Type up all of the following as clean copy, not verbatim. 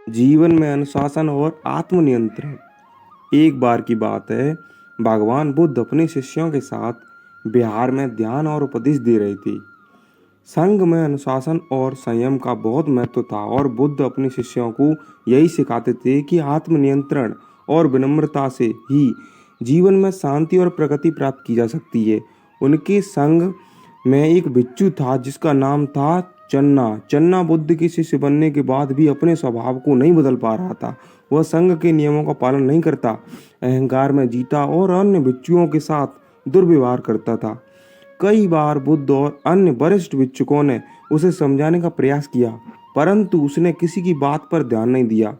जीवन में अनुशासन और आत्मनियंत्रण। एक बार की बात है, भगवान बुद्ध अपने शिष्यों के साथ बिहार में ध्यान और उपदेश दे रहे थे। संघ में अनुशासन और संयम का बहुत महत्व था और बुद्ध अपने शिष्यों को यही सिखाते थे कि आत्मनियंत्रण और विनम्रता से ही जीवन में शांति और प्रगति प्राप्त की जा सकती है। उनके संघ में एक भिक्षु था जिसका नाम था चन्ना। चन्ना बुद्ध के शिष्य बनने के बाद भी अपने स्वभाव को नहीं बदल पा रहा था। वह संघ के नियमों का पालन नहीं करता, अहंकार में जीता और अन्य भिक्षुओं के साथ दुर्व्यवहार करता था। कई बार बुद्ध और अन्य वरिष्ठ भिक्षुकों ने उसे समझाने का प्रयास किया, परंतु उसने किसी की बात पर ध्यान नहीं दिया।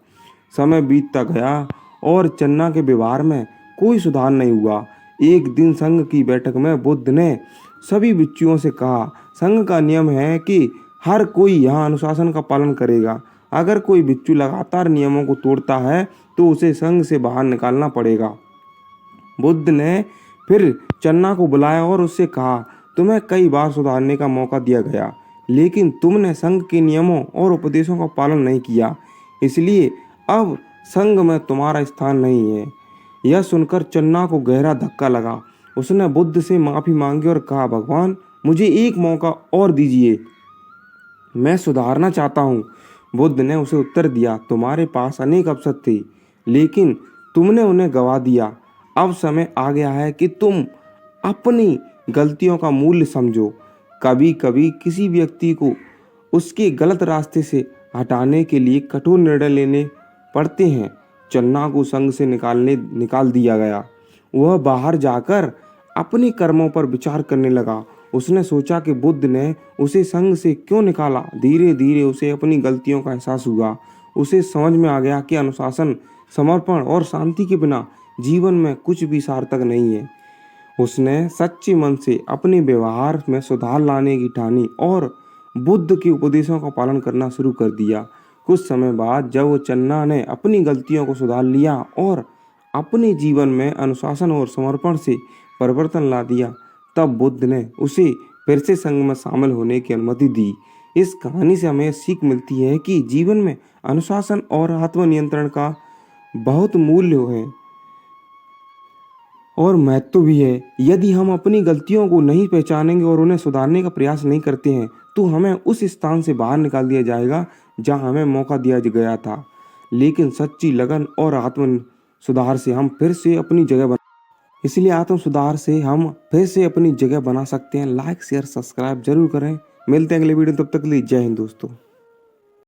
समय बीतता गया और चन्ना के व्यवहार में कोई सुधार नहीं हुआ। एक दिन संघ की बैठक में बुद्ध ने सभी भिक्षुओं से कहा, संघ का नियम है कि हर कोई यहाँ अनुशासन का पालन करेगा। अगर कोई भिक्षु लगातार नियमों को तोड़ता है तो उसे संघ से बाहर निकालना पड़ेगा। बुद्ध ने फिर चन्ना को बुलाया और उससे कहा, तुम्हें कई बार सुधारने का मौका दिया गया, लेकिन तुमने संघ के नियमों और उपदेशों का पालन नहीं किया, इसलिए अब संघ में तुम्हारा स्थान नहीं है। यह सुनकर चन्ना को गहरा धक्का लगा। उसने बुद्ध से माफी मांगी और कहा, भगवान मुझे एक मौका और दीजिए, मैं सुधारना चाहता हूँ। बुद्ध ने उसे उत्तर दिया, तुम्हारे पास अनेक अवसर थे, लेकिन तुमने उन्हें गंवा दिया। अब समय आ गया है कि तुम अपनी गलतियों का मूल्य समझो। कभी कभी किसी व्यक्ति को उसके गलत रास्ते से हटाने के लिए कठोर निर्णय लेने पड़ते हैं। चन्ना को संघ से निकाल दिया गया। वह बाहर जाकर अपने कर्मों पर विचार करने लगा। उसने सोचा कि बुद्ध ने उसे संघ से क्यों निकाला। धीरे धीरे उसे अपनी गलतियों का एहसास हुआ। उसे समझ में आ गया कि अनुशासन, समर्पण और शांति के बिना जीवन में कुछ भी सार्थक नहीं है। उसने सच्चे मन से अपने व्यवहार में सुधार लाने की ठानी और बुद्ध के उपदेशों का पालन करना शुरू कर दिया। कुछ समय बाद जब चन्ना ने अपनी गलतियों को सुधार लिया और अपने जीवन में अनुशासन और समर्पण से परिवर्तन ला दिया, तब बुद्ध ने उसे फिर से संघ में शामिल होने की अनुमति दी। इस कहानी से हमें सीख मिलती है कि जीवन में अनुशासन और आत्मनियंत्रण का बहुत मूल्य है और महत्व भी है। यदि हम अपनी गलतियों को नहीं पहचानेंगे और उन्हें सुधारने का प्रयास नहीं करते हैं तो हमें उस स्थान से बाहर निकाल दिया जाएगा जहां हमें मौका दिया गया था। लेकिन सच्ची लगन और आत्म सुधार से हम फिर से अपनी जगह इसलिए आत्म सुधार से हम फिर से अपनी जगह बना सकते हैं। लाइक शेयर सब्सक्राइब जरूर करें। मिलते हैं अगले वीडियो, तब तक के लिए जय हिंद दोस्तों।